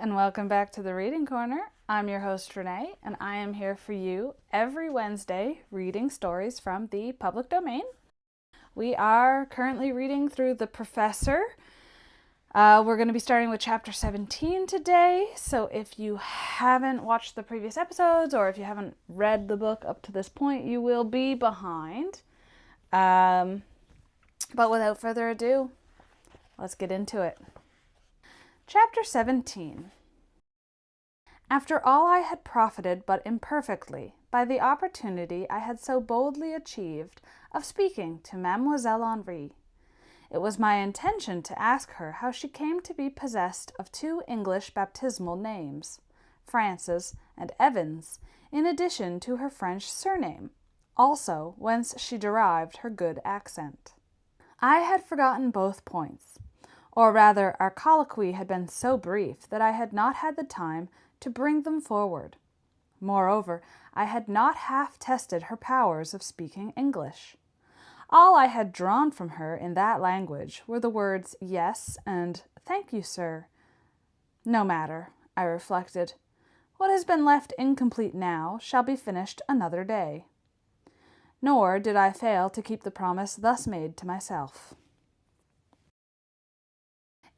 and welcome back to the Reading Corner. I'm your host Renee, and I am here for you every Wednesday reading stories from the public domain. We are currently reading through The Professor. We're going to be starting with chapter 17 today, so if you haven't watched the previous episodes or if you haven't read the book up to this point, you will be behind. But without further ado, let's get into it. Chapter 17. After all I had profited but imperfectly by the opportunity I had so boldly achieved of speaking to Mademoiselle Henri, it was my intention to ask her how she came to be possessed of 2 English baptismal names, Francis and Evans, in addition to her French surname, also whence she derived her good accent. I had forgotten both points, or rather our colloquy had been so brief that I had not had the time to bring them forward. Moreover, I had not half tested her powers of speaking English. All I had drawn from her in that language were the words yes and thank you, sir. No matter, I reflected. What has been left incomplete now shall be finished another day. Nor did I fail to keep the promise thus made to myself.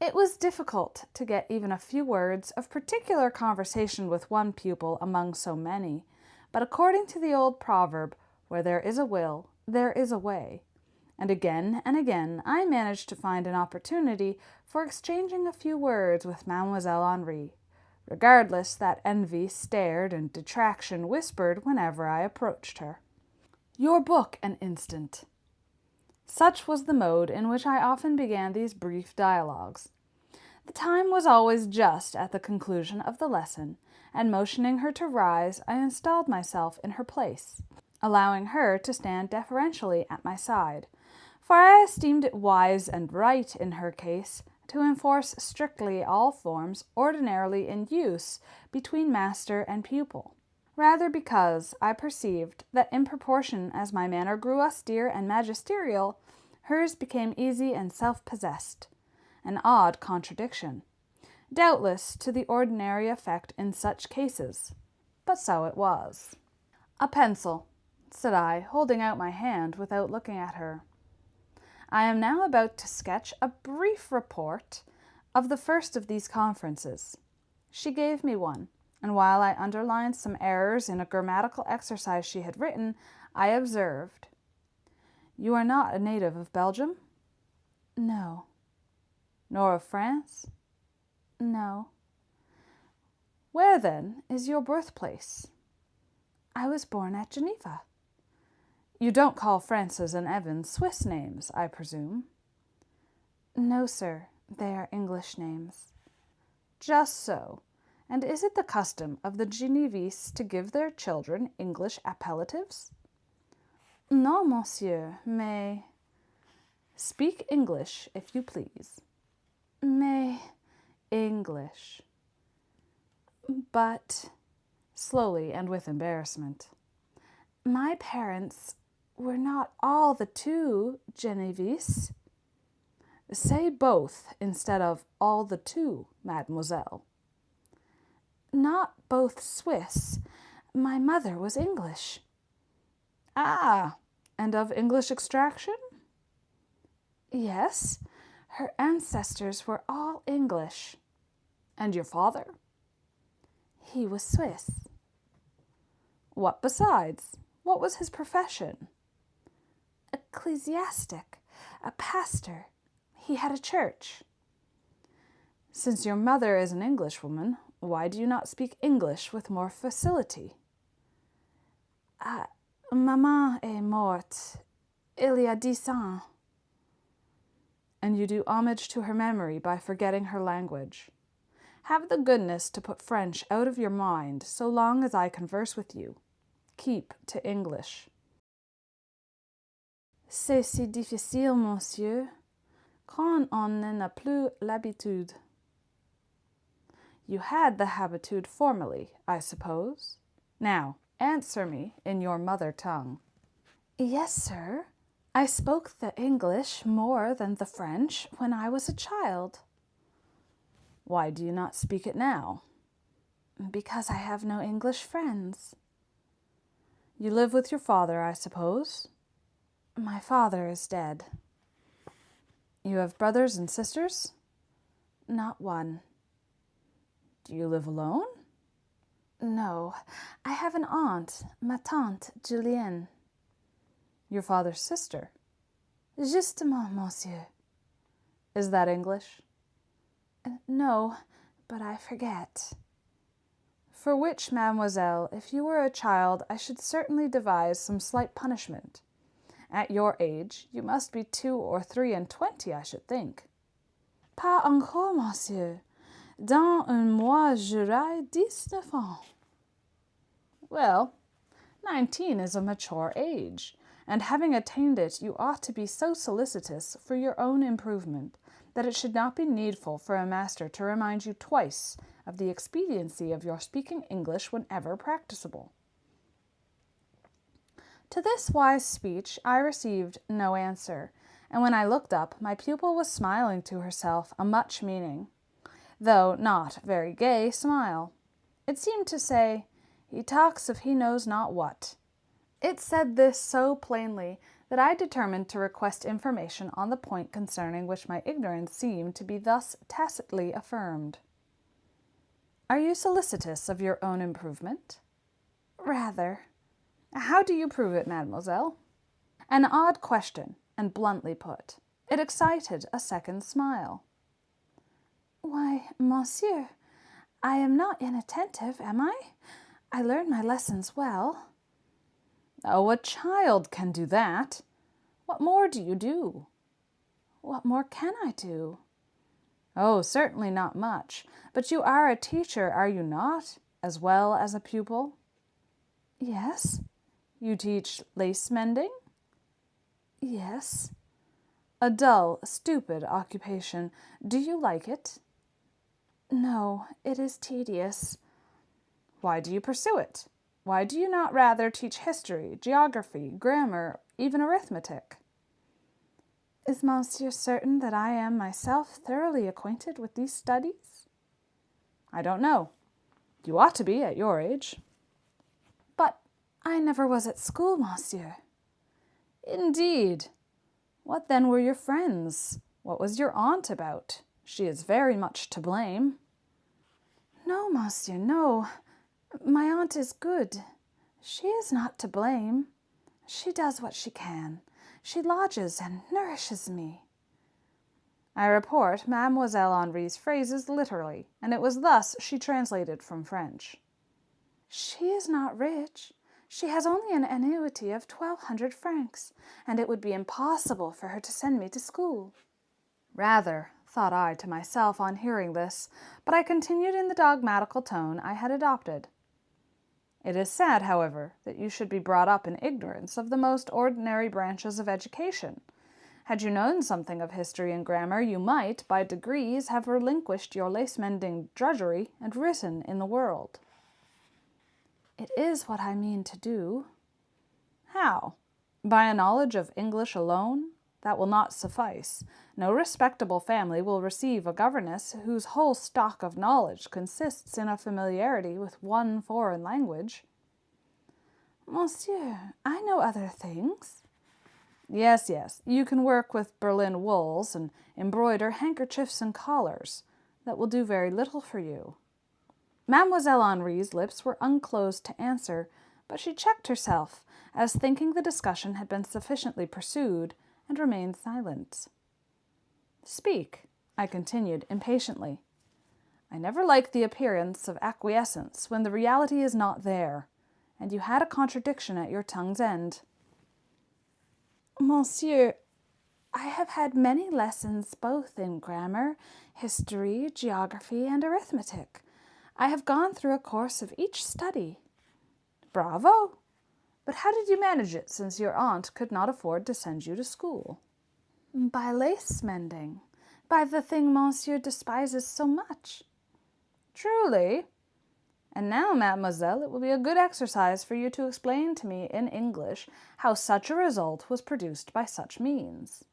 It was difficult to get even a few words of particular conversation with one pupil among so many, but according to the old proverb, where there is a will, there is a way, and again I managed to find an opportunity for exchanging a few words with Mademoiselle Henri, regardless that envy stared and detraction whispered whenever I approached her. "Your book an instant." Such was the mode in which I often began these brief dialogues. The time was always just at the conclusion of the lesson, and motioning her to rise, I installed myself in her place, allowing her to stand deferentially at my side, for I esteemed it wise and right in her case to enforce strictly all forms ordinarily in use between master and pupil, rather because I perceived that in proportion as my manner grew austere and magisterial, hers became easy and self-possessed, an odd contradiction, doubtless to the ordinary effect in such cases, but so it was. "A pencil," said I, holding out my hand without looking at her. "I am now about to sketch a brief report of the first of these conferences." She gave me one, and while I underlined some errors in a grammatical exercise she had written, I observed, "You are not a native of Belgium?" "No." "Nor of France?" "No." "Where, then, is your birthplace?" "I was born at Geneva." "You don't call Francis and Evans Swiss names, I presume?" "No, sir. They are English names." "Just so. And is it the custom of the Genevese to give their children English appellatives?" "Non, monsieur, mais—" "Speak English, if you please." "Mais—" "English." "But—" slowly and with embarrassment, "my parents were not all the 2 Genevese." "Say both instead of all the 2, mademoiselle." "Not both Swiss. My mother was English." "Ah, and of English extraction?" "Yes, her ancestors were all English." "And your father?" "He was Swiss." "What besides? What was his profession?" "Ecclesiastic, a pastor. He had a church." "Since your mother is an Englishwoman, why do you not speak English with more facility?" Maman est morte il y a 10 ans." "And you do homage to her memory by forgetting her language. Have the goodness to put French out of your mind so long as I converse with you. Keep to English." "C'est si difficile, monsieur, quand on n'en a plus l'habitude." "You had the habitude formerly, I suppose. Now, answer me in your mother tongue." "Yes, sir. I spoke the English more than the French when I was a child." Why do you not speak it now? Because I have no English friends. You live with your father, I suppose? My father is dead. You have brothers and sisters? Not one. Do you live alone? No, I have an aunt, ma tante Julienne. Your father's sister? Justement, monsieur. Is that English? No, but I forget. For which, mademoiselle, if you were a child, I should certainly devise some slight punishment. At your age, you must be 2 or 3 and 20, I should think. Pas encore, monsieur. Dans un mois, j'aurai 19 ans. Well, 19 is a mature age, and having attained it, you ought to be so solicitous for your own improvement that it should not be needful for a master to remind you twice of the expediency of your speaking English whenever practicable. To this wise speech I received no answer, and when I looked up, my pupil was smiling to herself a much-meaning, though not very gay, smile. It seemed to say, "He talks of he knows not what." It said this so plainly that I determined to request information on the point concerning which my ignorance seemed to be thus tacitly affirmed. Are you solicitous of your own improvement? Rather. How do you prove it, mademoiselle? An odd question, and bluntly put. It excited a second smile. Why, monsieur, I am not inattentive, am I? I learn my lessons well. Oh, a child can do that. What more do you do? What more can I do? Oh, certainly not much. But you are a teacher, are you not, as well as a pupil? Yes. You teach lace mending? Yes. A dull, stupid occupation. Do you like it? No, it is tedious. Why do you pursue it? Why do you not rather teach history, geography, grammar, even arithmetic? Is monsieur certain that I am myself thoroughly acquainted with these studies? I don't know. You ought to be at your age. But I never was at school, monsieur. Indeed. What then were your friends? What was your aunt about? She is very much to blame. No, monsieur, no. My aunt is good. She is not to blame. She does what she can. She lodges and nourishes me. I report Mademoiselle Henri's phrases literally, and it was thus she translated from French. She is not rich. She has only an annuity of 1,200 francs, and it would be impossible for her to send me to school. Rather, thought I to myself on hearing this, but I continued in the dogmatical tone I had adopted. It is sad, however, that you should be brought up in ignorance of the most ordinary branches of education. Had you known something of history and grammar, you might, by degrees, have relinquished your lace-mending drudgery and risen in the world. It is what I mean to do. How? By a knowledge of English alone? That will not suffice. No respectable family will receive a governess whose whole stock of knowledge consists in a familiarity with one foreign language. Monsieur, I know other things. Yes, you can work with Berlin wools and embroider handkerchiefs and collars. That will do very little for you. Mademoiselle Henri's lips were unclosed to answer, but she checked herself, as thinking the discussion had been sufficiently pursued, and remained silent. Speak, I continued impatiently. I never like the appearance of acquiescence when the reality is not there, and you had a contradiction at your tongue's end. Monsieur, I have had many lessons both in grammar, history, geography, and arithmetic. I have gone through a course of each study. Bravo! But how did you manage it, since your aunt could not afford to send you to school? By lace mending, by the thing monsieur despises so much. Truly? And now, mademoiselle, it will be a good exercise for you to explain to me in English how such a result was produced by such means.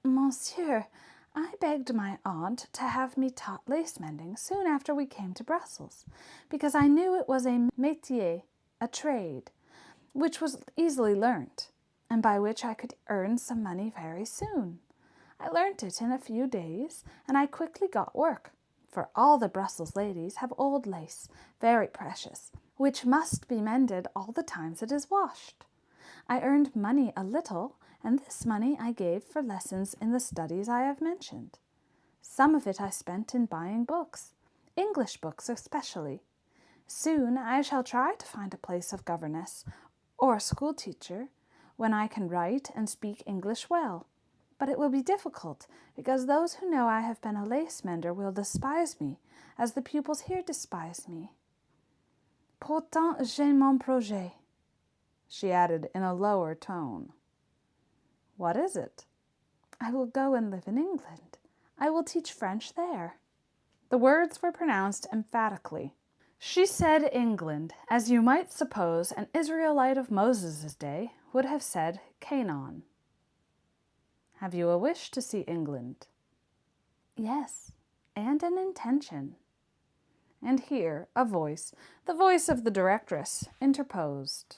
Monsieur, I begged my aunt to have me taught lace mending soon after we came to Brussels, because I knew it was a métier, a trade, which was easily learnt, and by which I could earn some money very soon. I learnt it in a few days, and I quickly got work, for all the Brussels ladies have old lace, very precious, which must be mended all the times it is washed. I earned money a little, and this money I gave for lessons in the studies I have mentioned. Some of it I spent in buying books, English books especially. Soon I shall try to find a place of governess or school teacher, when I can write and speak English well. But it will be difficult, because those who know I have been a lace mender will despise me, as the pupils here despise me. Pourtant j'ai mon projet, she added in a lower tone. What is it? I will go and live in England. I will teach French there. The words were pronounced emphatically. She said England, as you might suppose an Israelite of Moses' day would have said Canaan. Have you a wish to see England? Yes, and an intention. And here a voice, the voice of the directress, interposed.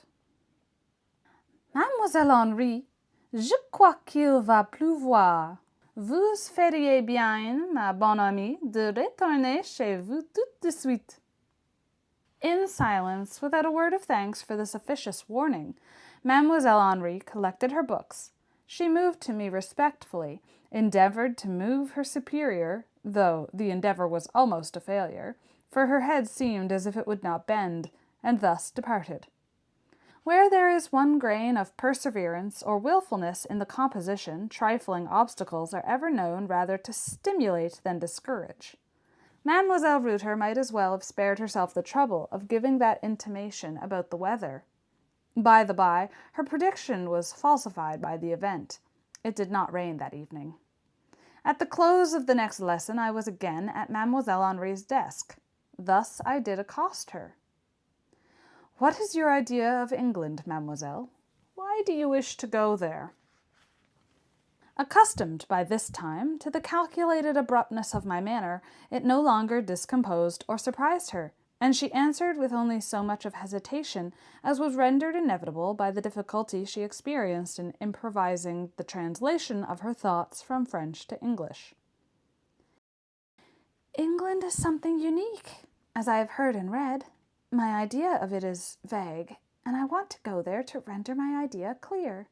Mademoiselle Henri, je crois qu'il va pleuvoir. Vous feriez bien, ma bonne amie, de retourner chez vous tout de suite. In silence, without a word of thanks for this officious warning, Mademoiselle Henri collected her books. She moved to me respectfully, endeavored to move her superior, though the endeavor was almost a failure, for her head seemed as if it would not bend, and thus departed. Where there is one grain of perseverance or willfulness in the composition, trifling obstacles are ever known rather to stimulate than discourage. Mademoiselle Reuter might as well have spared herself the trouble of giving that intimation about the weather. By the by, her prediction was falsified by the event. It did not rain that evening. At the close of the next lesson I was again at Mademoiselle Henri's desk. Thus I did accost her. What is your idea of England, mademoiselle? Why do you wish to go there? Accustomed by this time to the calculated abruptness of my manner, it no longer discomposed or surprised her, and she answered with only so much of hesitation as was rendered inevitable by the difficulty she experienced in improvising the translation of her thoughts from French to English. England is something unique, as I have heard and read. My idea of it is vague, and I want to go there to render my idea clear,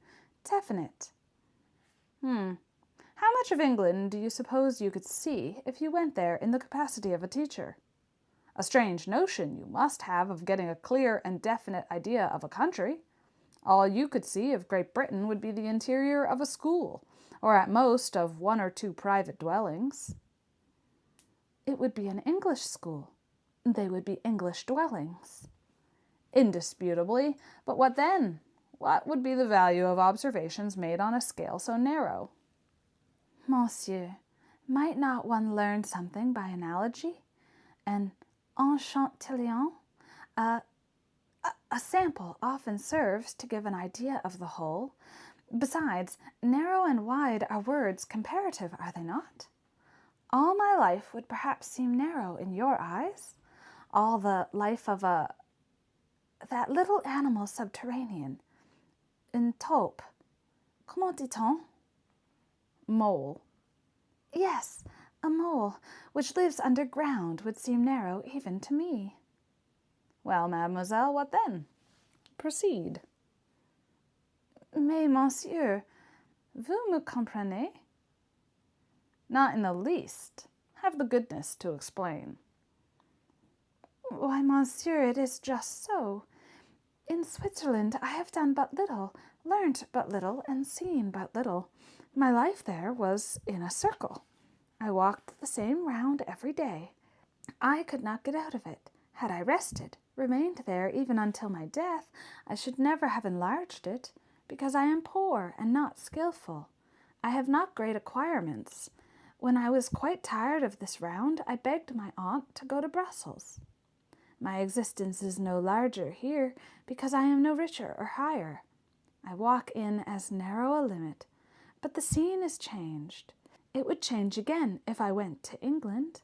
definite. How much of England do you suppose you could see if you went there in the capacity of a teacher? A strange notion you must have of getting a clear and definite idea of a country. All you could see of Great Britain would be the interior of a school, or at most of 1 or 2 private dwellings. It would be an English school. They would be English dwellings. Indisputably, but what then? What would be the value of observations made on a scale so narrow? Monsieur, might not one learn something by analogy? An enchantillon? A sample often serves to give an idea of the whole. Besides, narrow and wide are words comparative, are they not? All my life would perhaps seem narrow in your eyes. All the life of that little animal subterranean, une taupe. Comment dit-on? Mole. Yes, a mole, which lives underground, would seem narrow even to me. Well, mademoiselle, what then? Proceed. Mais, monsieur, vous me comprenez? Not in the least. Have the goodness to explain. Why, monsieur, it is just so. In Switzerland I have done but little, learnt but little, and seen but little. My life there was in a circle. I walked the same round every day. I could not get out of it. Had I rested, remained there even until my death, I should never have enlarged it, because I am poor and not skilful. I have not great acquirements. When I was quite tired of this round, I begged my aunt to go to Brussels. My existence is no larger here, because I am no richer or higher. I walk in as narrow a limit, but the scene is changed. It would change again if I went to England.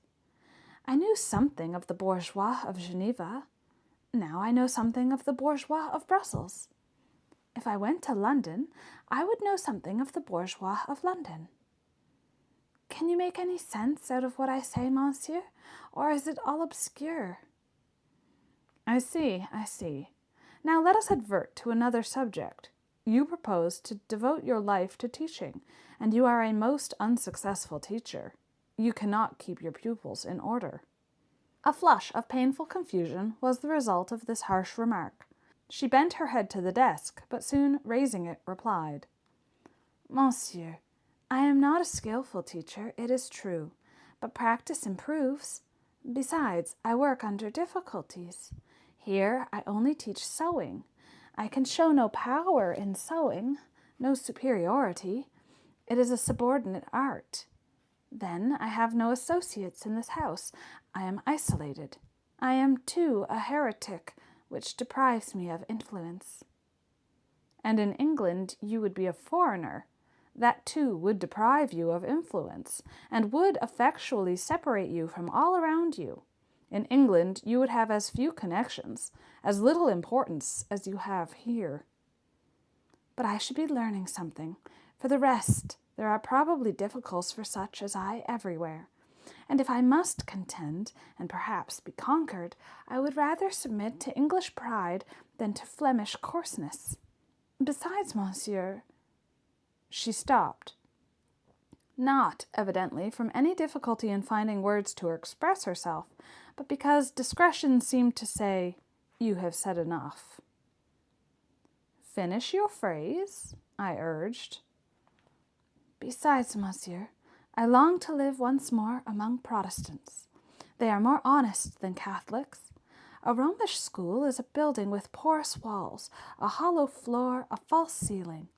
I knew something of the bourgeois of Geneva. Now I know something of the bourgeois of Brussels. If I went to London, I would know something of the bourgeois of London. Can you make any sense out of what I say, monsieur, or is it all obscure? I see. Now let us advert to another subject. You propose to devote your life to teaching, and you are a most unsuccessful teacher. You cannot keep your pupils in order. A flush of painful confusion was the result of this harsh remark. She bent her head to the desk, but soon raising it, replied, Monsieur, I am not a skillful teacher, it is true, but practice improves. Besides, I work under difficulties. Here I only teach sewing. I can show no power in sewing, no superiority. It is a subordinate art. Then I have no associates in this house. I am isolated. I am, too, a heretic, which deprives me of influence. And in England you would be a foreigner. That, too, would deprive you of influence, and would effectually separate you from all around you. In England you would have as few connections, as little importance as you have here. But I should be learning something. For the rest, there are probably difficulties for such as I everywhere. And if I must contend, and perhaps be conquered, I would rather submit to English pride than to Flemish coarseness. Besides, monsieur, she stopped, not, evidently, from any difficulty in finding words to express herself, but because discretion seemed to say, You have said enough. Finish your phrase, I urged. Besides, monsieur, I long to live once more among Protestants. They are more honest than Catholics. A Romish school is a building with porous walls, a hollow floor, a false ceiling.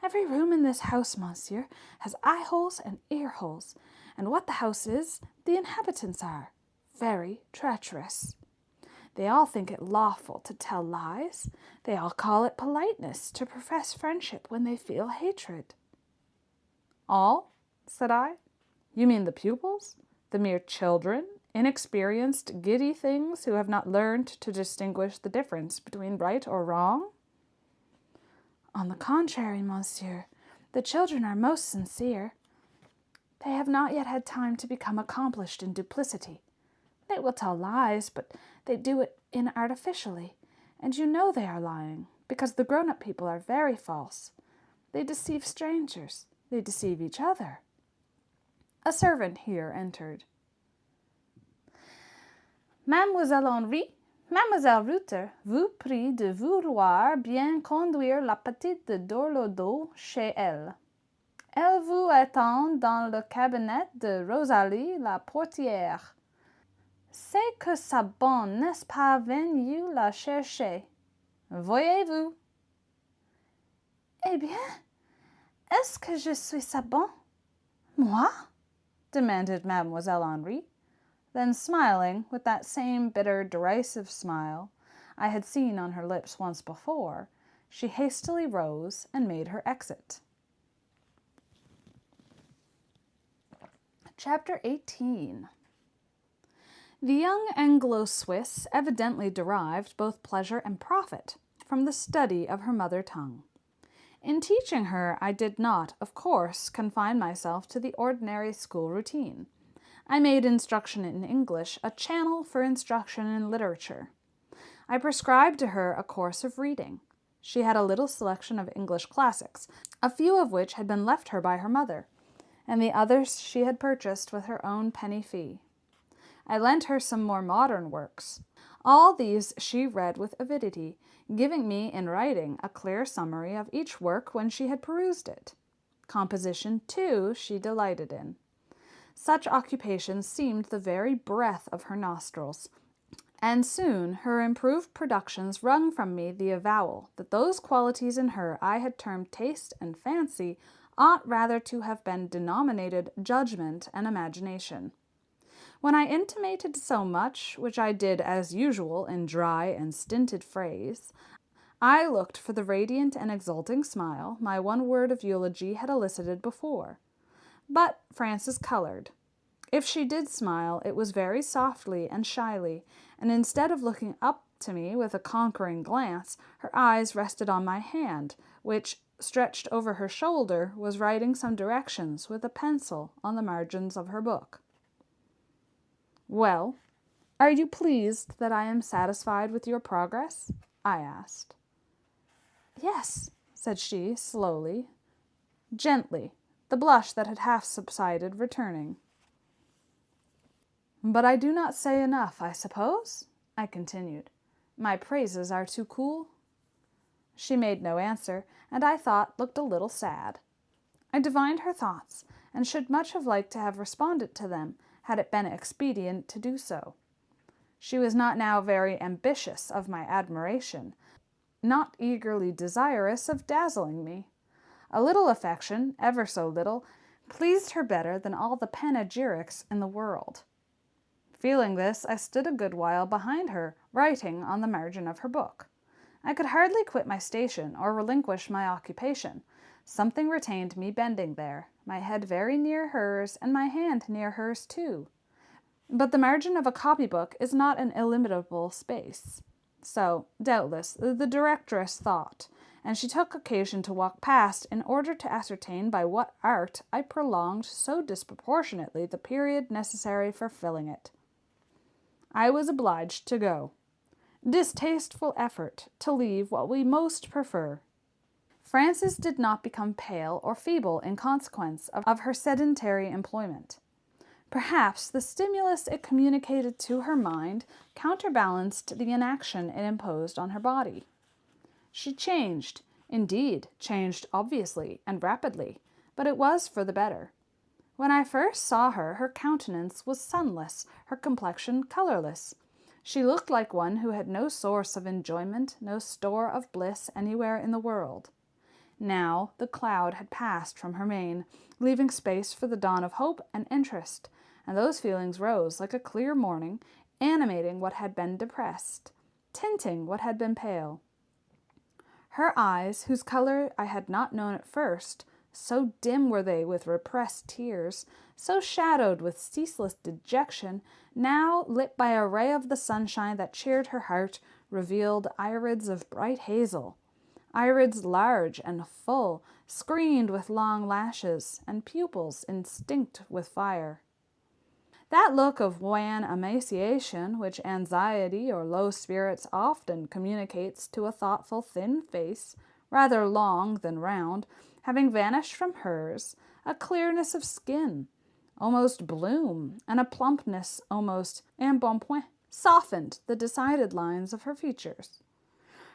Every room in this house, monsieur, has eye-holes and ear-holes, and what the house is, the inhabitants are, very treacherous. They all think it lawful to tell lies. They all call it politeness to profess friendship when they feel hatred. All? Said I. You mean the pupils? The mere children? Inexperienced, giddy things who have not learned to distinguish the difference between right or wrong? On the contrary, monsieur, the children are most sincere. They have not yet had time to become accomplished in duplicity. They will tell lies, but they do it inartificially, and you know they are lying, because the grown-up people are very false. They deceive strangers. They deceive each other. A servant here entered. Mademoiselle Henri, Mademoiselle Reuter vous prie de vouloir bien conduire la petite de Dorlodo chez elle. Elle vous attend dans le cabinet de Rosalie, la portière. C'est que sa bonne n'est pas venue la chercher. Voyez-vous? Eh bien, est-ce que je suis sa bonne? Moi? Demanded Mademoiselle Henri. Then smiling with that same bitter, derisive smile I had seen on her lips once before, she hastily rose and made her exit. Chapter 18. The young Anglo-Swiss evidently derived both pleasure and profit from the study of her mother tongue. In teaching her, I did not, of course, confine myself to the ordinary school routine. I made instruction in English a channel for instruction in literature. I prescribed to her a course of reading. She had a little selection of English classics, a few of which had been left her by her mother, and the others she had purchased with her own penny fee. I lent her some more modern works. All these she read with avidity, giving me in writing a clear summary of each work when she had perused it. Composition, too, she delighted in. Such occupations seemed the very breath of her nostrils, and soon her improved productions wrung from me the avowal that those qualities in her I had termed taste and fancy ought rather to have been denominated judgment and imagination. When I intimated so much, which I did as usual in dry and stinted phrase, I looked for the radiant and exulting smile my one word of eulogy had elicited before. But Frances colored. If she did smile, it was very softly and shyly, and instead of looking up to me with a conquering glance, her eyes rested on my hand, which, stretched over her shoulder, was writing some directions with a pencil on the margins of her book. "Well, are you pleased that I am satisfied with your progress?" I asked. "Yes," said she, slowly, gently, the blush that had half subsided returning. "But I do not say enough, I suppose?" I continued. "My praises are too cool?" She made no answer, and I thought looked a little sad. I divined her thoughts, and should much have liked to have responded to them, had it been expedient to do so. She was not now very ambitious of my admiration, not eagerly desirous of dazzling me. A little affection, ever so little, pleased her better than all the panegyrics in the world. Feeling this, I stood a good while behind her, writing on the margin of her book. I could hardly quit my station or relinquish my occupation. Something retained me bending there, my head very near hers and my hand near hers too. But the margin of a copybook is not an illimitable space. So, doubtless, the directress thought, and she took occasion to walk past in order to ascertain by what art I prolonged so disproportionately the period necessary for filling it. I was obliged to go. Distasteful effort to leave what we most prefer. Frances did not become pale or feeble in consequence of her sedentary employment. Perhaps the stimulus it communicated to her mind counterbalanced the inaction it imposed on her body. She changed, indeed, changed obviously and rapidly, but it was for the better. When I first saw her, her countenance was sunless, her complexion colorless. She looked like one who had no source of enjoyment, no store of bliss anywhere in the world. Now the cloud had passed from her mane, leaving space for the dawn of hope and interest, and those feelings rose like a clear morning, animating what had been depressed, tinting what had been pale. Her eyes, whose color I had not known at first, so dim were they with repressed tears, so shadowed with ceaseless dejection, now, lit by a ray of the sunshine that cheered her heart, revealed irids of bright hazel, irids large and full, screened with long lashes, and pupils instinct with fire. That look of wan emaciation which anxiety or low spirits often communicates to a thoughtful thin face, rather long than round, having vanished from hers, a clearness of skin, almost bloom, and a plumpness almost embonpoint, softened the decided lines of her features.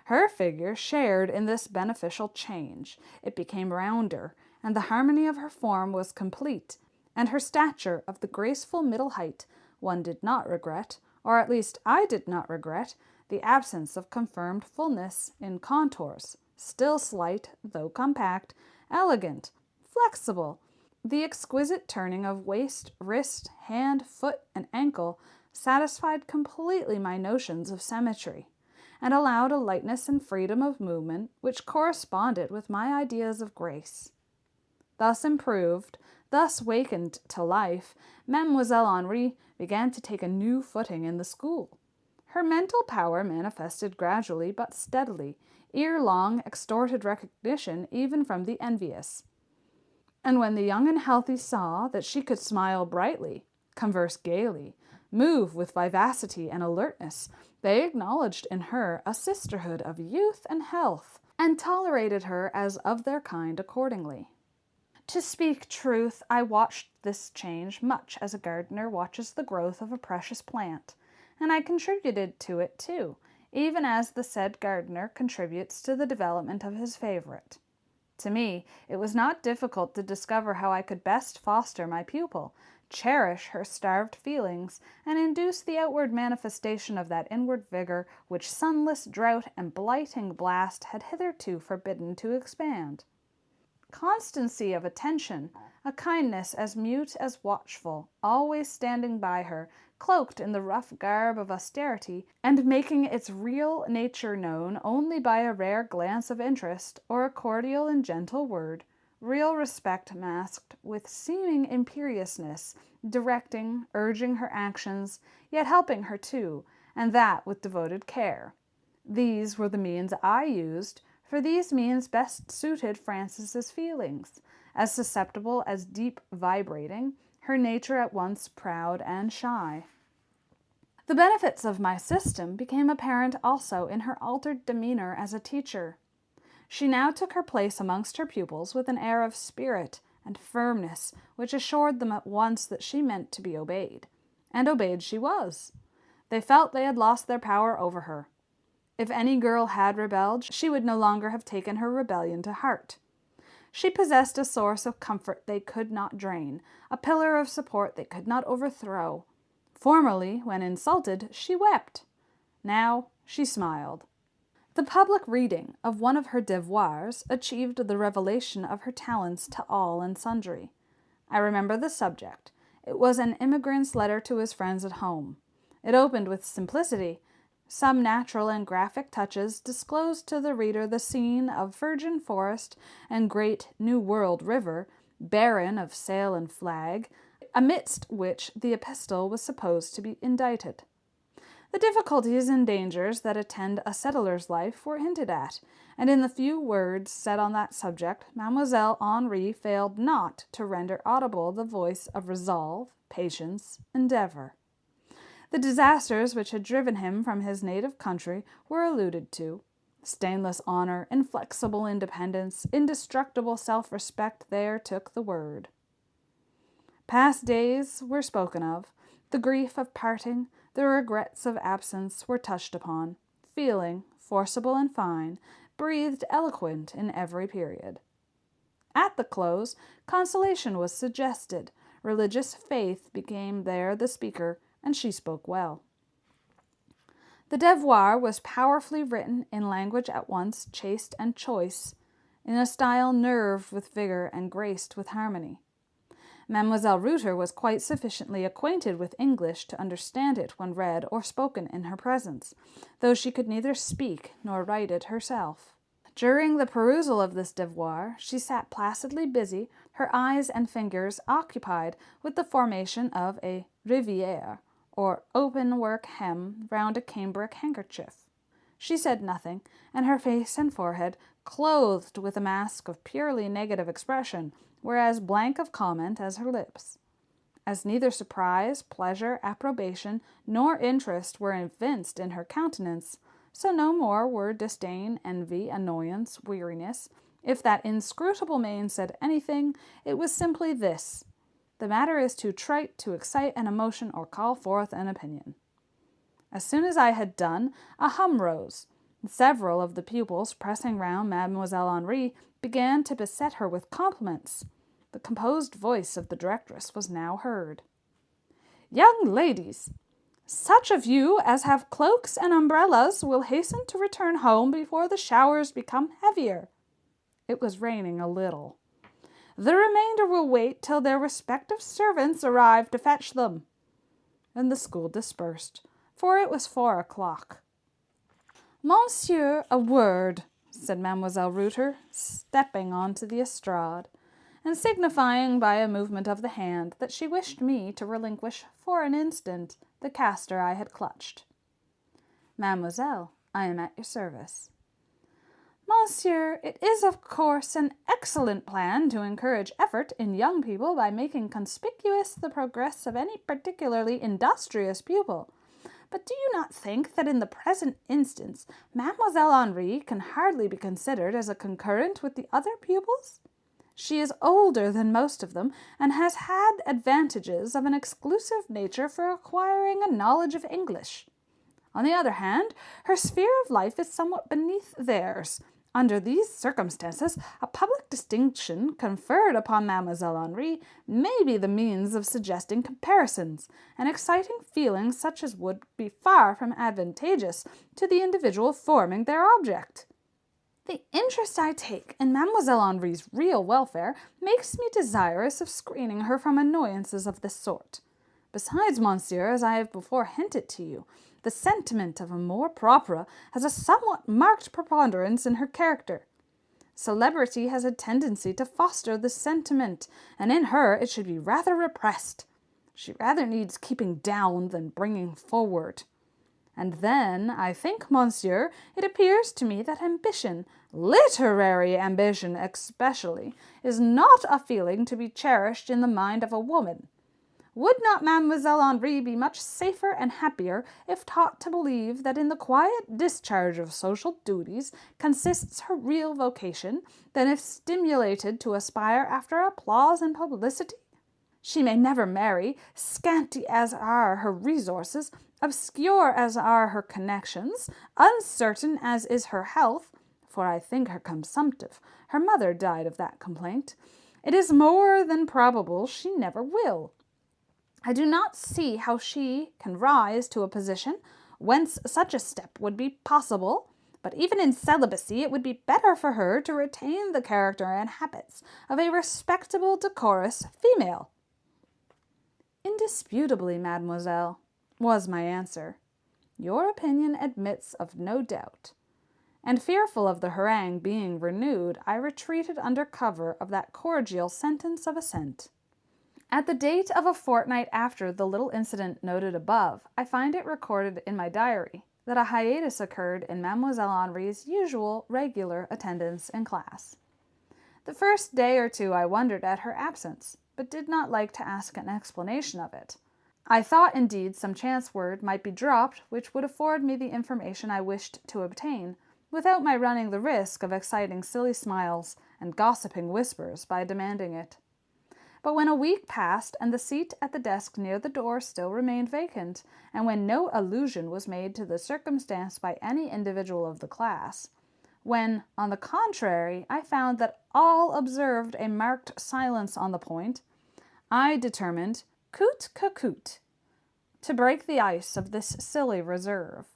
Her figure shared in this beneficial change. It became rounder, and the harmony of her form was complete, and her stature of the graceful middle height. One did not regret, or at least I did not regret, the absence of confirmed fullness in contours, still slight, though compact, elegant, flexible. The exquisite turning of waist, wrist, hand, foot, and ankle satisfied completely my notions of symmetry, and allowed a lightness and freedom of movement which corresponded with my ideas of grace. Thus improved, thus wakened to life, Mademoiselle Henri began to take a new footing in the school. Her mental power manifested gradually but steadily, ere long extorted recognition even from the envious. And when the young and healthy saw that she could smile brightly, converse gaily, move with vivacity and alertness, they acknowledged in her a sisterhood of youth and health, and tolerated her as of their kind accordingly. To speak truth, I watched this change much as a gardener watches the growth of a precious plant, and I contributed to it too, even as the said gardener contributes to the development of his favorite. To me, it was not difficult to discover how I could best foster my pupil, cherish her starved feelings, and induce the outward manifestation of that inward vigor which sunless drought and blighting blast had hitherto forbidden to expand. Constancy of attention, a kindness as mute as watchful, always standing by her, cloaked in the rough garb of austerity, and making its real nature known only by a rare glance of interest or a cordial and gentle word, real respect masked with seeming imperiousness, directing, urging her actions, yet helping her too, and that with devoted care. These were the means I used, for these means best suited Frances's feelings, as susceptible as deep vibrating, her nature at once proud and shy. The benefits of my system became apparent also in her altered demeanor as a teacher. She now took her place amongst her pupils with an air of spirit and firmness which assured them at once that she meant to be obeyed. And obeyed she was. They felt they had lost their power over her. If any girl had rebelled, she would no longer have taken her rebellion to heart. She possessed a source of comfort they could not drain, a pillar of support they could not overthrow. Formerly, when insulted, she wept. Now she smiled. The public reading of one of her devoirs achieved the revelation of her talents to all and sundry. I remember the subject. It was an immigrant's letter to his friends at home. It opened with simplicity. Some natural and graphic touches disclosed to the reader the scene of virgin forest and great New World river, barren of sail and flag, amidst which the epistle was supposed to be indited. The difficulties and dangers that attend a settler's life were hinted at, and in the few words said on that subject, Mademoiselle Henri failed not to render audible the voice of resolve, patience, endeavor. The disasters which had driven him from his native country were alluded to. Stainless honor, inflexible independence, indestructible self-respect there took the word. Past days were spoken of. The grief of parting, the regrets of absence were touched upon. Feeling, forcible and fine, breathed eloquent in every period. At the close, consolation was suggested. Religious faith became there the speaker, and she spoke well. The devoir was powerfully written in language at once chaste and choice, in a style nerved with vigor and graced with harmony. Mademoiselle Reuter was quite sufficiently acquainted with English to understand it when read or spoken in her presence, though she could neither speak nor write it herself. During the perusal of this devoir, she sat placidly busy, her eyes and fingers occupied with the formation of a rivière, or open-work hem round a cambric handkerchief. She said nothing, and her face and forehead, clothed with a mask of purely negative expression, were as blank of comment as her lips. As neither surprise, pleasure, approbation, nor interest were evinced in her countenance, so no more were disdain, envy, annoyance, weariness. If that inscrutable maid said anything, it was simply this: the matter is too trite to excite an emotion or call forth an opinion. As soon as I had done, a hum rose. Several of the pupils, pressing round Mademoiselle Henri, began to beset her with compliments. The composed voice of the directress was now heard. "Young ladies, such of you as have cloaks and umbrellas will hasten to return home before the showers become heavier." It was raining a little. "The remainder will wait till their respective servants arrive to fetch them." And the school dispersed, for it was 4 o'clock. "Monsieur, a word," said Mademoiselle Reuter, stepping on to the estrade, and signifying by a movement of the hand that she wished me to relinquish for an instant the castor I had clutched. "Mademoiselle, I am at your service." "Monsieur, it is of course an excellent plan to encourage effort in young people by making conspicuous the progress of any particularly industrious pupil. But do you not think that in the present instance Mademoiselle Henri can hardly be considered as a concurrent with the other pupils? She is older than most of them, and has had advantages of an exclusive nature for acquiring a knowledge of English. On the other hand, her sphere of life is somewhat beneath theirs. Under these circumstances, a public distinction conferred upon Mademoiselle Henri may be the means of suggesting comparisons, and exciting feelings such as would be far from advantageous to the individual forming their object. The interest I take in Mademoiselle Henri's real welfare makes me desirous of screening her from annoyances of this sort. Besides, monsieur, as I have before hinted to you, the sentiment of amour propre has a somewhat marked preponderance in her character. Celebrity has a tendency to foster this sentiment, and in her it should be rather repressed. She rather needs keeping down than bringing forward. And then, I think, monsieur, it appears to me that ambition, literary ambition especially, is not a feeling to be cherished in the mind of a woman. Would not Mademoiselle Henri be much safer and happier if taught to believe that in the quiet discharge of social duties consists her real vocation, than if stimulated to aspire after applause and publicity? She may never marry, scanty as are her resources, obscure as are her connections, uncertain as is her health, for I think her consumptive. Her mother died of that complaint. It is more than probable she never will. I do not see how she can rise to a position whence such a step would be possible, but even in celibacy it would be better for her to retain the character and habits of a respectable, decorous female. Indisputably, mademoiselle, was my answer. Your opinion admits of no doubt. And fearful of the harangue being renewed, I retreated under cover of that cordial sentence of assent. At the date of a fortnight after the little incident noted above, I find it recorded in my diary that a hiatus occurred in Mademoiselle Henri's usual regular attendance in class. The first day or two I wondered at her absence, but did not like to ask an explanation of it. I thought, indeed, some chance word might be dropped which would afford me the information I wished to obtain, without my running the risk of exciting silly smiles and gossiping whispers by demanding it. But when a week passed, and the seat at the desk near the door still remained vacant, and when no allusion was made to the circumstance by any individual of the class, when, on the contrary, I found that all observed a marked silence on the point, I determined, coûte que coûte, to break the ice of this silly reserve.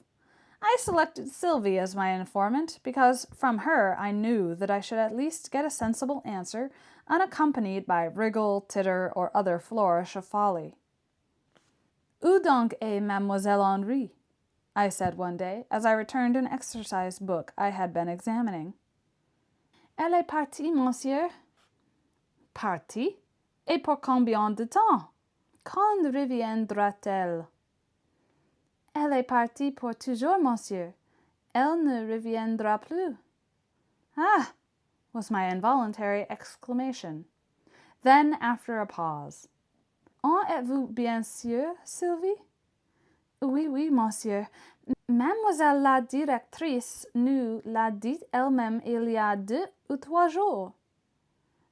I selected Sylvie as my informant, because from her I knew that I should at least get a sensible answer, unaccompanied by wriggle, titter, or other flourish of folly. Où donc est Mademoiselle Henri? I said one day, as I returned an exercise book I had been examining. Elle est partie, monsieur. Partie? Et pour combien de temps? Quand reviendra-t-elle? Elle est partie pour toujours, monsieur. Elle ne reviendra plus. Ah! Was my involuntary exclamation. Then, after a pause, En êtes-vous bien sûr, Sylvie? Oui, oui, monsieur. Mademoiselle la directrice nous l'a dit elle-même il y a 2 ou 3 jours.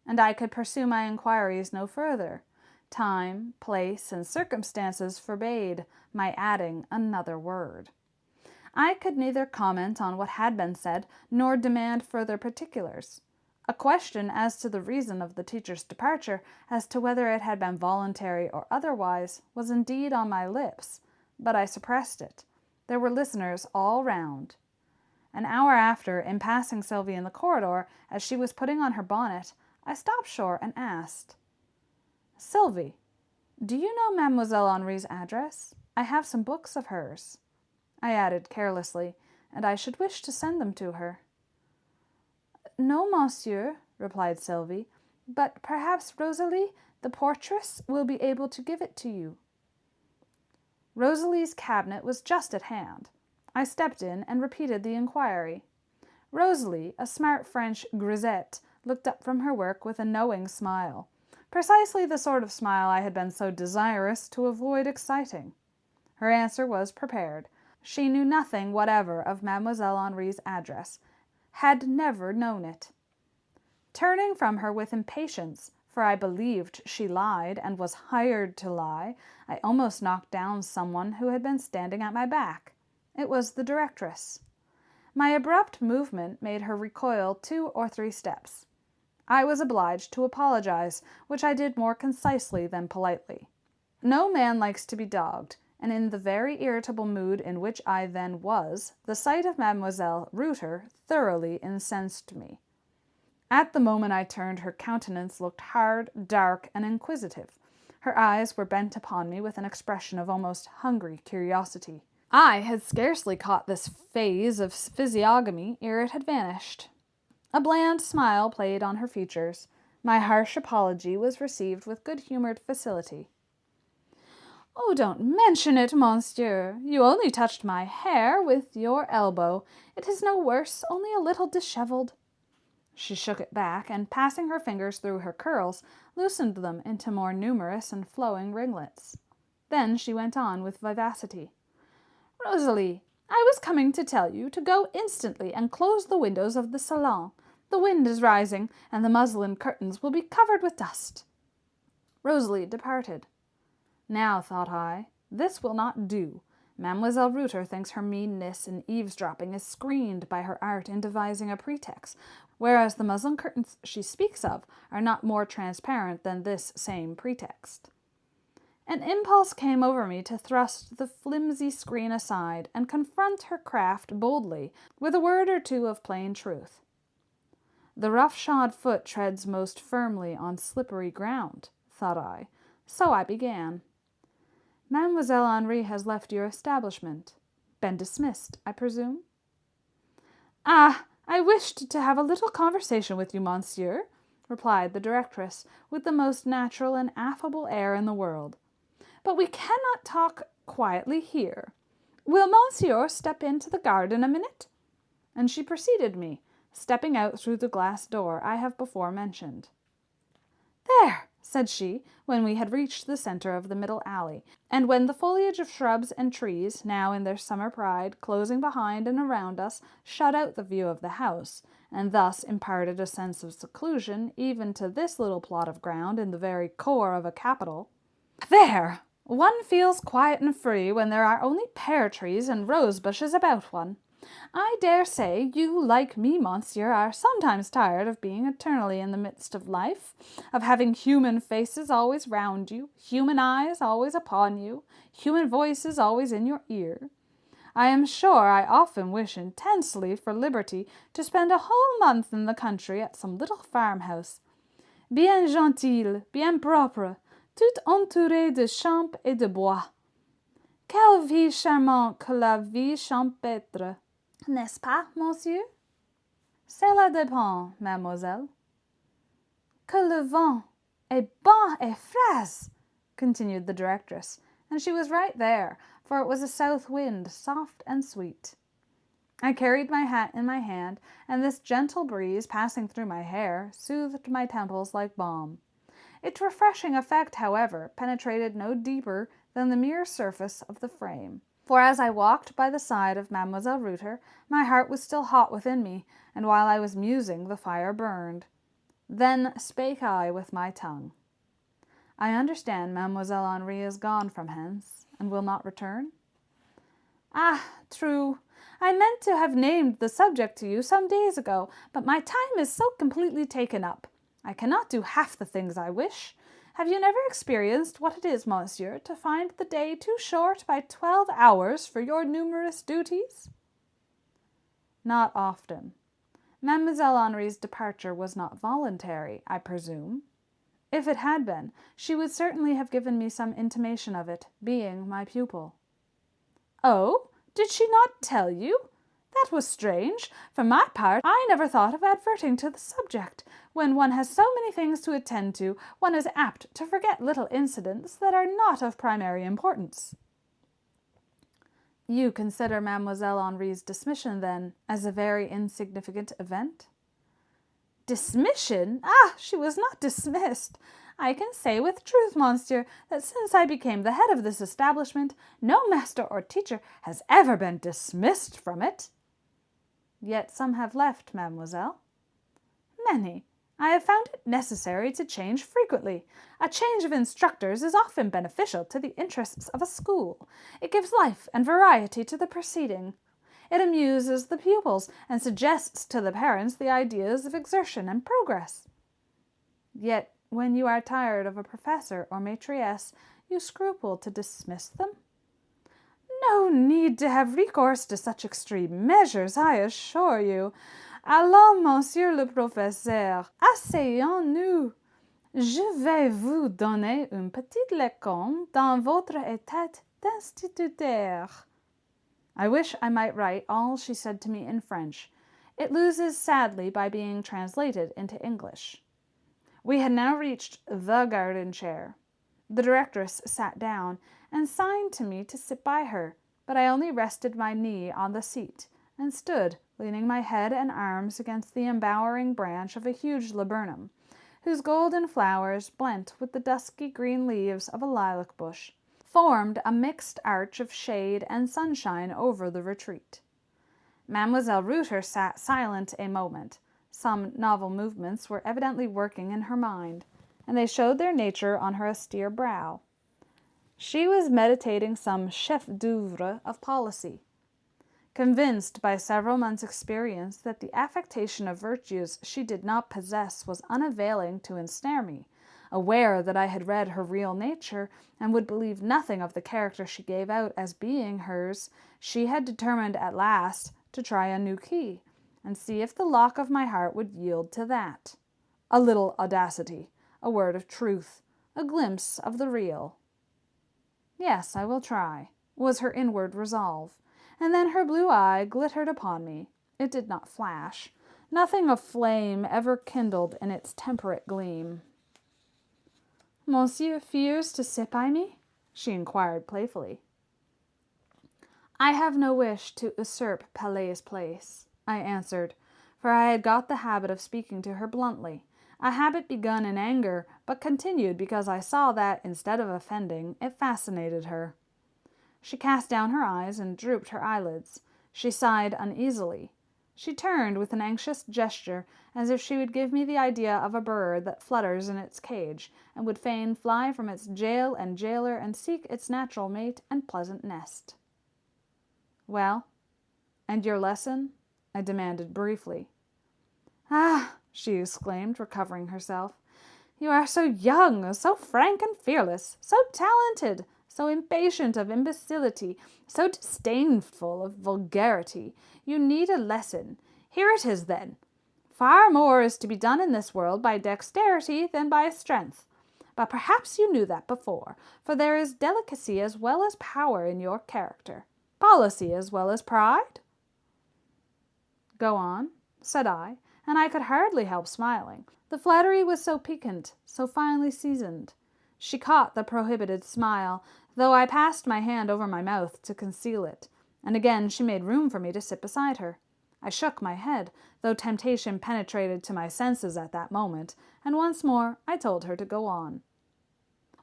And I could pursue my inquiries no further. Time, place, and circumstances forbade my adding another word. I could neither comment on what had been said, nor demand further particulars. A question as to the reason of the teacher's departure, as to whether it had been voluntary or otherwise, was indeed on my lips, but I suppressed it. There were listeners all round. An hour after, in passing Sylvie in the corridor, as she was putting on her bonnet, I stopped short and asked, Sylvie, do you know Mademoiselle Henri's address? I have some books of hers. I added carelessly, and I should wish to send them to her. No, monsieur, replied Sylvie, but perhaps Rosalie, the portress, will be able to give it to you. Rosalie's cabinet was just at hand. I stepped in and repeated the inquiry. Rosalie, a smart French grisette, looked up from her work with a knowing smile, precisely the sort of smile I had been so desirous to avoid exciting. Her answer was prepared. She knew nothing whatever of Mademoiselle Henri's address, had never known it. Turning from her with impatience, for I believed she lied and was hired to lie, I almost knocked down someone who had been standing at my back. It was the directress. My abrupt movement made her recoil 2 or 3 steps. I was obliged to apologize, which I did more concisely than politely. No man likes to be dogged, and in the very irritable mood in which I then was, the sight of Mademoiselle Reuter thoroughly incensed me. At the moment I turned, her countenance looked hard, dark, and inquisitive. Her eyes were bent upon me with an expression of almost hungry curiosity. I had scarcely caught this phase of physiognomy ere it had vanished. A bland smile played on her features. My harsh apology was received with good-humored facility. "Oh, don't mention it, monsieur. You only touched my hair with your elbow. It is no worse, only a little dishevelled." She shook it back, and passing her fingers through her curls, loosened them into more numerous and flowing ringlets. Then she went on with vivacity. "Rosalie, I was coming to tell you to go instantly and close the windows of the salon. The wind is rising, and the muslin curtains will be covered with dust." Rosalie departed. Now, thought I, this will not do. Mademoiselle Reuter thinks her meanness in eavesdropping is screened by her art in devising a pretext, whereas the muslin curtains she speaks of are not more transparent than this same pretext. An impulse came over me to thrust the flimsy screen aside and confront her craft boldly with a word or two of plain truth. The rough-shod foot treads most firmly on slippery ground, thought I, so I began. "Mademoiselle Henri has left your establishment. Been dismissed, I presume?" "Ah, I wished to have a little conversation with you, monsieur," replied the directress with the most natural and affable air in the world. "But we cannot talk quietly here. Will monsieur step into the garden a minute?" And she preceded me, stepping out through the glass door I have before mentioned. "There," said she, when we had reached the center of the middle alley, and when the foliage of shrubs and trees, now in their summer pride, closing behind and around us, shut out the view of the house, and thus imparted a sense of seclusion even to this little plot of ground in the very core of a capital. "There! One feels quiet and free when there are only pear trees and rose bushes about one. I dare say you, like me, monsieur, are sometimes tired of being eternally in the midst of life, of having human faces always round you, human eyes always upon you, human voices always in your ear. I am sure I often wish intensely for liberty to spend a whole month in the country at some little farmhouse, bien gentille, bien propre, tout entouré de champs et de bois. Quelle vie charmante que la vie champêtre! N'est-ce pas, monsieur?" "Cela dépend, mademoiselle." "Que le vent est bon et frais," continued the directress, and she was right there, for it was a south wind, soft and sweet. I carried my hat in my hand, and this gentle breeze passing through my hair soothed my temples like balm. Its refreshing effect, however, penetrated no deeper than the mere surface of the frame. For as I walked by the side of Mademoiselle Reuter, my heart was still hot within me, and while I was musing, the fire burned. Then spake I with my tongue. "I understand Mademoiselle Henri is gone from hence, and will not return?" "Ah, true. I meant to have named the subject to you some days ago, but my time is so completely taken up. I cannot do half the things I wish. Have you never experienced what it is, monsieur, to find the day too short by 12 hours for your numerous duties?" "Not often. Mademoiselle Henri's departure was not voluntary, I presume. If it had been, she would certainly have given me some intimation of it, being my pupil." "Oh, did she not tell you? That was strange. For my part, I never thought of adverting to the subject. When one has so many things to attend to, one is apt to forget little incidents that are not of primary importance." "You consider Mademoiselle Henri's dismission, then, as a very insignificant event?" "Dismission? Ah, she was not dismissed. I can say with truth, monsieur, that since I became the head of this establishment, no master or teacher has ever been dismissed from it." "Yet some have left, mademoiselle." "Many. I have found it necessary to change frequently. A change of instructors is often beneficial to the interests of a school. It gives life and variety to the proceeding. It amuses the pupils and suggests to the parents the ideas of exertion and progress." "Yet, when you are tired of a professor or maitresse, you scruple to dismiss them?" "No need to have recourse to such extreme measures, I assure you. Allons, monsieur le professeur, asseyons-nous. Je vais vous donner une petite leçon dans votre état d'instituteur." I wish I might write all she said to me in French. It loses sadly by being translated into English. We had now reached the garden chair. The directress sat down and signed to me to sit by her, but I only rested my knee on the seat and stood leaning my head and arms against the embowering branch of a huge laburnum, whose golden flowers, blent with the dusky green leaves of a lilac bush, formed a mixed arch of shade and sunshine over the retreat. Mademoiselle Reuter sat silent a moment. Some novel movements were evidently working in her mind, and they showed their nature on her austere brow. She was meditating some chef d'oeuvre of policy. Convinced by several months' experience that the affectation of virtues she did not possess was unavailing to ensnare me, aware that I had read her real nature and would believe nothing of the character she gave out as being hers, she had determined at last to try a new key, and see if the lock of my heart would yield to that. A little audacity, a word of truth, a glimpse of the real. Yes, I will try, was her inward resolve, and then her blue eye glittered upon me. It did not flash. Nothing of flame ever kindled in its temperate gleam. "Monsieur fears to sit by me?" she inquired playfully. "I have no wish to usurp Palais' place," I answered, for I had got the habit of speaking to her bluntly, a habit begun in anger, but continued because I saw that, instead of offending, it fascinated her. She cast down her eyes and drooped her eyelids. She sighed uneasily. She turned with an anxious gesture, as if she would give me the idea of a bird that flutters in its cage, and would fain fly from its jail and jailer and seek its natural mate and pleasant nest. "Well, and your lesson?" I demanded briefly. "Ah!" she exclaimed, recovering herself. "You are so young, so frank and fearless, so talented, so impatient of imbecility, so disdainful of vulgarity. You need a lesson. Here it is, then. Far more is to be done in this world by dexterity than by strength. But perhaps you knew that before, for there is delicacy as well as power in your character, policy as well as pride?" "Go on," said I, and I could hardly help smiling. The flattery was so piquant, so finely seasoned. She caught the prohibited smile, though I passed my hand over my mouth to conceal it, and again she made room for me to sit beside her. I shook my head, though temptation penetrated to my senses at that moment, and once more I told her to go on.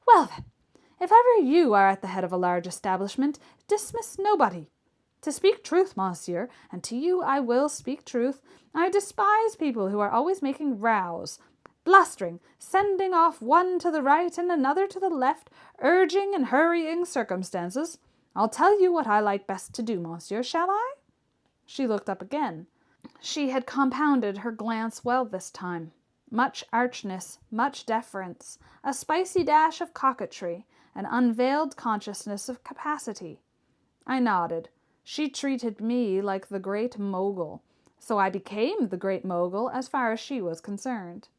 "Well, then, if ever you are at the head of a large establishment, dismiss nobody. To speak truth, monsieur, and to you I will speak truth, I despise people who are always making rows, blustering, sending off one to the right and another to the left, urging and hurrying circumstances. I'll tell you what I like best to do, monsieur, shall I?" She looked up again. She had compounded her glance well this time. Much archness, much deference, a spicy dash of coquetry, an unveiled consciousness of capacity. I nodded. She treated me like the great mogul, so I became the great mogul as far as she was concerned.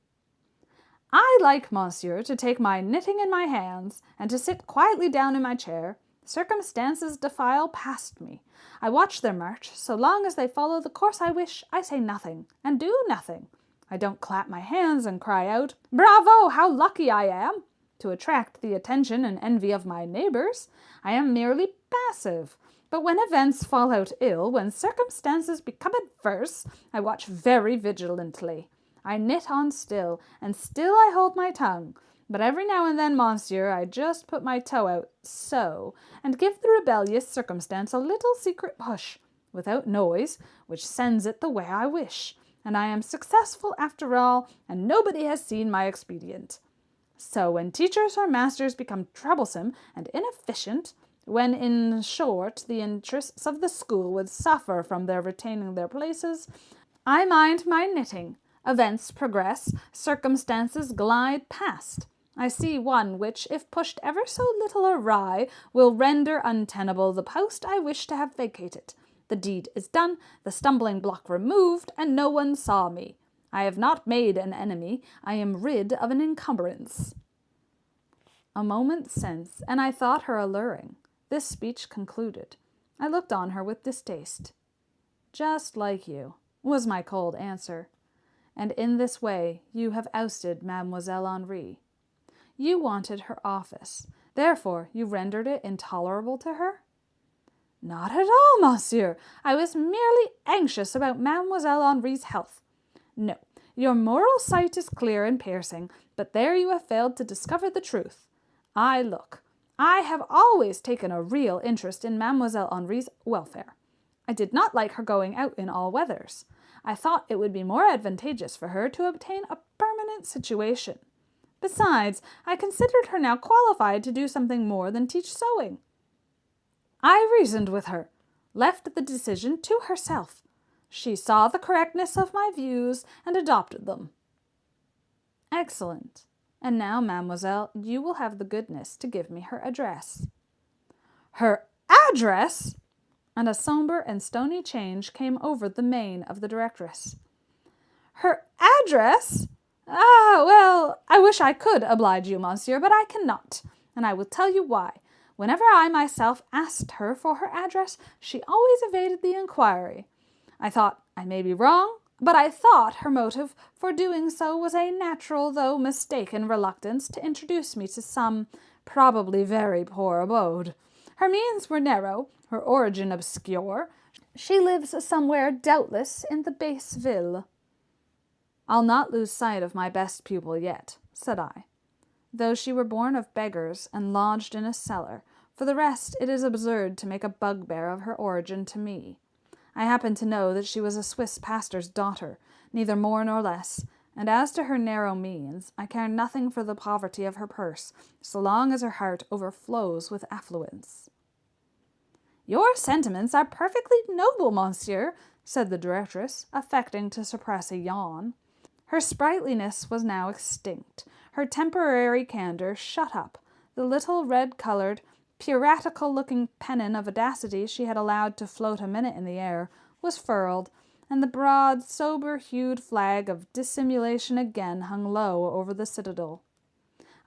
"I like, monsieur, to take my knitting in my hands, and to sit quietly down in my chair. Circumstances defile past me. I watch their march. So long as they follow the course I wish, I say nothing, and do nothing. I don't clap my hands and cry out, 'Bravo, how lucky I am!' to attract the attention and envy of my neighbors. I am merely passive. But when events fall out ill, when circumstances become adverse, I watch very vigilantly. I knit on still, and still I hold my tongue. But every now and then, monsieur, I just put my toe out, so, and give the rebellious circumstance a little secret push, without noise, which sends it the way I wish. And I am successful after all, and nobody has seen my expedient. So when teachers or masters become troublesome and inefficient, when, in short, the interests of the school would suffer from their retaining their places, I mind my knitting. Events progress, circumstances glide past. I see one which, if pushed ever so little awry, will render untenable the post I wish to have vacated. The deed is done, the stumbling block removed, and no one saw me. I have not made an enemy, I am rid of an encumbrance." A moment since, and I thought her alluring. This speech concluded. I looked on her with distaste. "Just like you," was my cold answer. And in this way you have ousted Mademoiselle Henri. You wanted her office. Therefore you rendered it intolerable to her? Not at all, monsieur. I was merely anxious about Mademoiselle Henri's health. No, your moral sight is clear and piercing, but there you have failed to discover the truth. I have always taken a real interest in Mademoiselle Henri's welfare. I did not like her going out in all weathers. I thought it would be more advantageous for her to obtain a permanent situation. Besides, I considered her now qualified to do something more than teach sewing. I reasoned with her, left the decision to herself. She saw the correctness of my views and adopted them. Excellent. And now, mademoiselle, you will have the goodness to give me her address. Her address? And a sombre and stony change came over the mien of the directress. Her address? Ah, well, I wish I could oblige you, monsieur, but I cannot, and I will tell you why. Whenever I myself asked her for her address, she always evaded the inquiry. I thought I may be wrong, but I thought her motive for doing so was a natural though mistaken reluctance to introduce me to some probably very poor abode. Her means were narrow, her origin obscure. She lives somewhere, doubtless, in the base ville. I'll not lose sight of my best pupil yet, said I. Though she were born of beggars and lodged in a cellar, for the rest it is absurd to make a bugbear of her origin to me. I happen to know that she was a Swiss pastor's daughter, neither more nor less, and as to her narrow means, I care nothing for the poverty of her purse, so long as her heart overflows with affluence. Your sentiments are perfectly noble, monsieur, said the directress, affecting to suppress a yawn. Her sprightliness was now extinct. Her temporary candour shut up. The little red-coloured, piratical-looking pennon of audacity she had allowed to float a minute in the air was furled, and the broad, sober-hued flag of dissimulation again hung low over the citadel.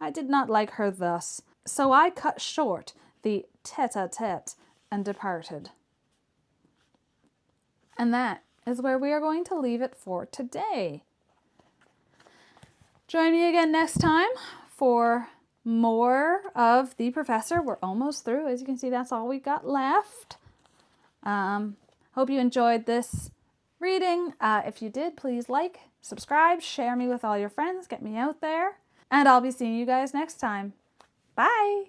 I did not like her thus, so I cut short the tete-a-tete and departed. And that is where we are going to leave it for today. Join me again next time for more of The Professor. We're almost through. As you can see, that's all we got left. Hope you enjoyed this reading. If you did, please like, subscribe, share me with all your friends, get me out there. And I'll be seeing you guys next time. Bye!